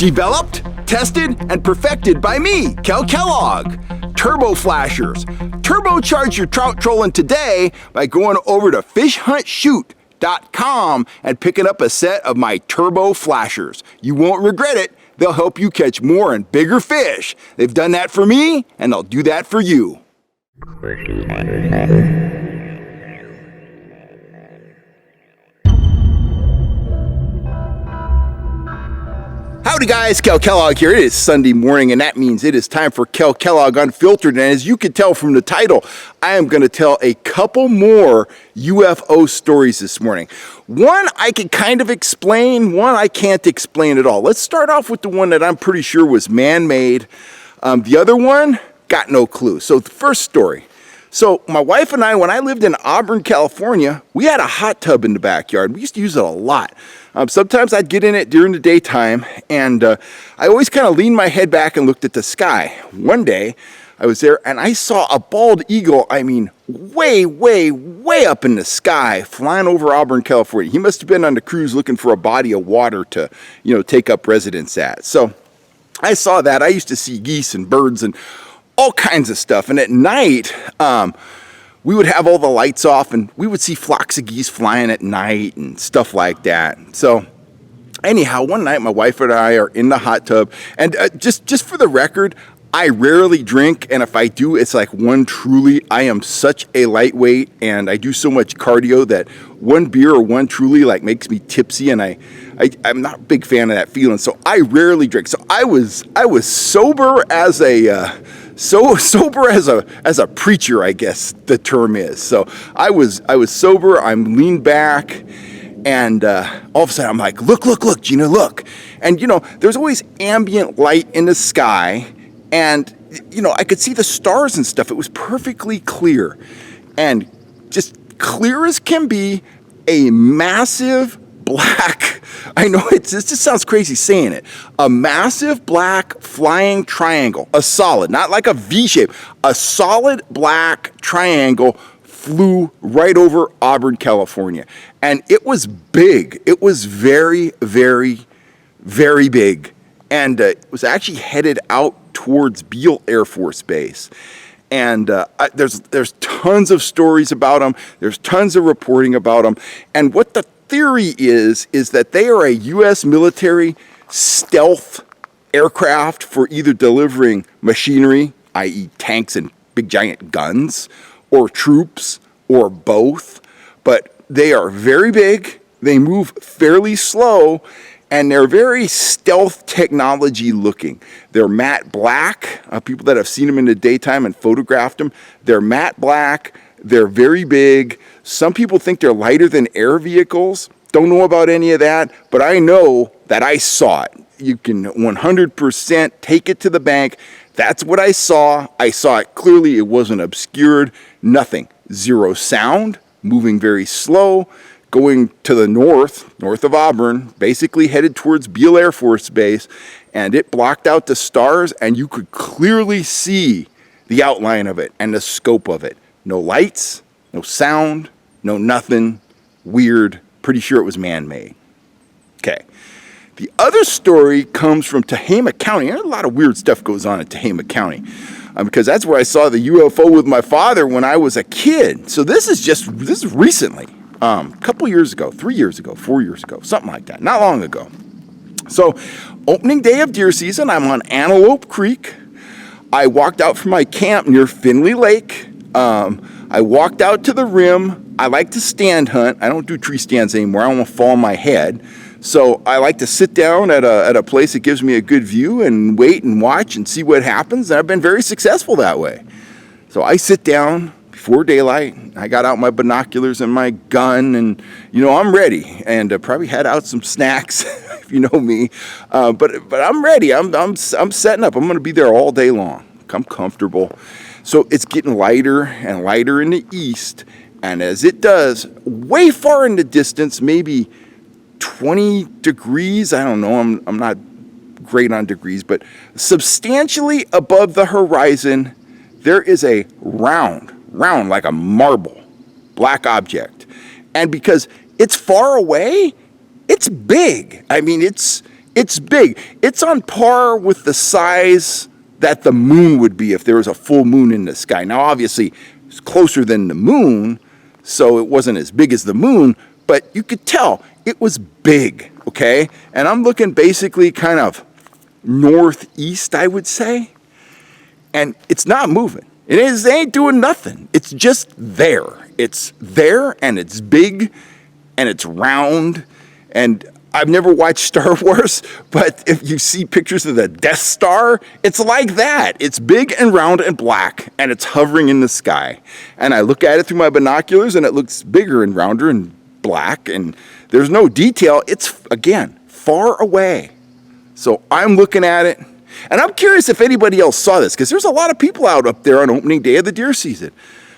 Developed, tested, and perfected by me, Kellogg. Turbo Flashers. Turbocharge your trout trolling today by going over to fishhuntshoot.com and picking up a set of my Turbo Flashers. You won't regret it. They'll help you catch more and bigger fish. They've done that for me, and they'll do that for you. Howdy guys, Kellogg here. It is Sunday morning, and that means it is time for Kellogg Unfiltered. And as you can tell from the title, I am going to tell a couple more UFO stories this morning. One I can kind of explain, one I can't explain at all. Let's start off with the one that I'm pretty sure was man-made. The other one, got no clue. So the first story. So my wife and I, when I lived in Auburn, California, we had a hot tub in the backyard. We used to use it a lot. Sometimes I'd get in it during the daytime, and I always kind of leaned my head back and looked at the sky. One day, I was there, and I saw a bald eagle, I mean, way, way, way up in the sky, flying over Auburn, California. He must have been on the cruise looking for a body of water to, take up residence at. So I saw that. I used to see geese and birds and all kinds of stuff. And at night, we would have all the lights off, and we would see flocks of geese flying at night and stuff like that. So anyhow, one night my wife and I are in the hot tub, and just for the record, I rarely drink, and if I do, it's like one Truly. I am such a lightweight, and I do so much cardio that one beer or one Truly like makes me tipsy, and I'm not a big fan of that feeling. So I rarely drink. So I was sober as sober as a preacher, I guess the term is. So I was sober. I'm leaned back, and all of a sudden I'm like, look, Gina, look. And there's always ambient light in the sky, and I could see the stars and stuff. It was perfectly clear, and just clear as can be, a massive black, I know this just sounds crazy saying it, a massive black flying triangle, a solid, not like a V shape, a solid black triangle flew right over Auburn, California. And it was big. It was very, very, very big. And it was actually headed out towards Beale Air Force Base. And there's tons of stories about them. There's tons of reporting about them. And what the theory is that they are a U.S. military stealth aircraft for either delivering machinery, i.e. tanks and big giant guns, or troops, or both. But they are very big, they move fairly slow, and they're very stealth technology looking. They're matte black. People that have seen them in the daytime and photographed them, they're matte black. They're very big. Some people think they're lighter than air vehicles. Don't know about any of that, but I know that I saw it. You can 100% take it to the bank. That's what I saw. I saw it clearly. It wasn't obscured. Nothing. Zero sound. Moving very slow. Going to the north of Auburn, basically headed towards Beale Air Force Base, and it blocked out the stars, and you could clearly see the outline of it and the scope of it. No lights, no sound, no nothing. Weird. Pretty sure it was man-made. Okay. The other story comes from Tehama County. A lot of weird stuff goes on in Tehama County because that's where I saw the UFO with my father when I was a kid. So this is recently. A couple years ago, 3 years ago, 4 years ago, something like that. Not long ago. So opening day of deer season, I'm on Antelope Creek. I walked out from my camp near Finley Lake. I walked out to the rim. I like to stand hunt. I don't do tree stands anymore. I don't want to fall on my head. So I like to sit down at a place that gives me a good view and wait and watch and see what happens. And I've been very successful that way. So I sit down before daylight. I got out my binoculars and my gun, and I'm ready. And probably had out some snacks, if you know me. But I'm ready. I'm setting up. I'm going to be there all day long. I'm comfortable. So it's getting lighter and lighter in the east, and as it does, way far in the distance, maybe 20 degrees. I don't know. I'm not great on degrees, but substantially above the horizon, there is a round like a marble, black object. And because it's far away, it's big. I mean, it's It's big. It's on par with the size that the moon would be if there was a full moon in the sky. Now, obviously, it's closer than the moon, so it wasn't as big as the moon, but you could tell it was big, okay? And I'm looking basically kind of northeast, I would say, and it's not moving. It ain't doing nothing. It's just there. It's there, and it's big, and it's round, and I've never watched Star Wars, but if you see pictures of the Death Star, it's like that. It's big and round and black, and it's hovering in the sky. And I look at it through my binoculars, and it looks bigger and rounder and black, and there's no detail. It's, again, far away. So I'm looking at it, and I'm curious if anybody else saw this, because there's a lot of people out up there on opening day of the deer season.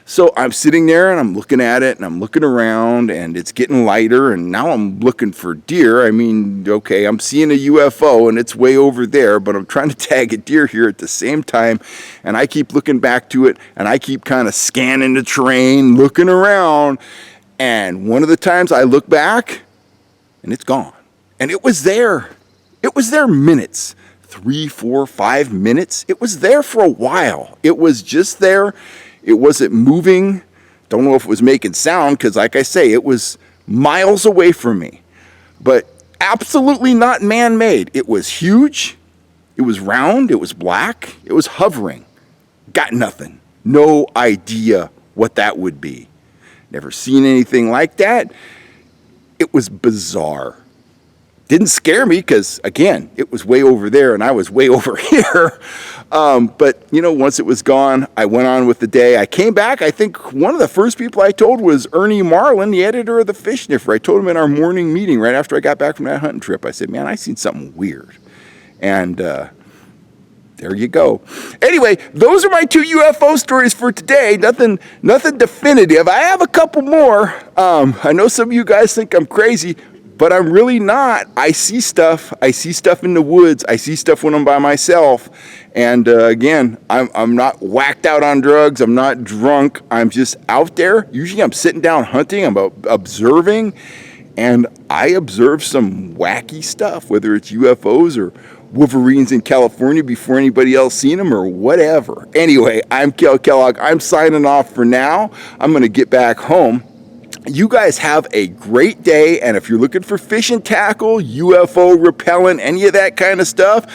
So I'm sitting there and I'm looking at it and I'm looking around and it's getting lighter and now I'm looking for deer. I mean, okay, I'm seeing a UFO and it's way over there, but I'm trying to tag a deer here at the same time. And I keep looking back to it and I keep kind of scanning the terrain, looking around. And one of the times I look back and it's gone. And it was there. It was there minutes. 3, 4, 5 minutes. It was there for a while. It was just there. It wasn't moving. Don't know if it was making sound because, like I say, it was miles away from me. But absolutely not man-made. It was huge. It was round. It was black. It was hovering. Got nothing. No idea what that would be. Never seen anything like that. It was bizarre. Didn't scare me because, again, it was way over there and I was way over here. But, you know, once it was gone, I went on with the day. I came back. I think one of the first people I told was Ernie Marlin, the editor of the Fish Sniffer. I told him in our morning meeting right after I got back from that hunting trip. I said, man, I seen something weird. And there you go. Anyway, those are my 2 UFO stories for today. Nothing definitive. I have a couple more. I know some of you guys think I'm crazy, but I'm really not. I see stuff. I see stuff in the woods. I see stuff when I'm by myself. And again, I'm not whacked out on drugs. I'm not drunk. I'm just out there. Usually I'm sitting down hunting. I'm observing. And I observe some wacky stuff, whether it's UFOs or Wolverines in California before anybody else seen them or whatever. Anyway, I'm Kellogg. I'm signing off for now. I'm going to get back home. You guys have a great day, and if you're looking for fishing tackle, UFO repellent, any of that kind of stuff,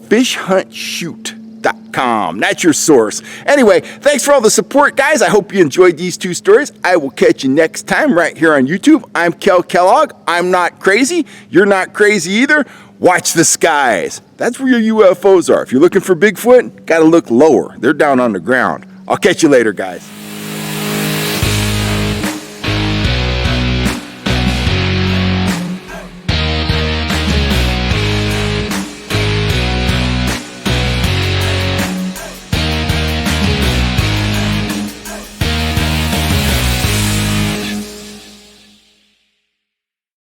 fishhuntshoot.com. That's your source. Anyway, thanks for all the support, guys. I hope you enjoyed these 2 stories. I will catch you next time right here on YouTube. I'm Kellogg. I'm not crazy. You're not crazy either. Watch the skies. That's where your UFOs are. If you're looking for Bigfoot, got to look lower. They're down on the ground. I'll catch you later, guys.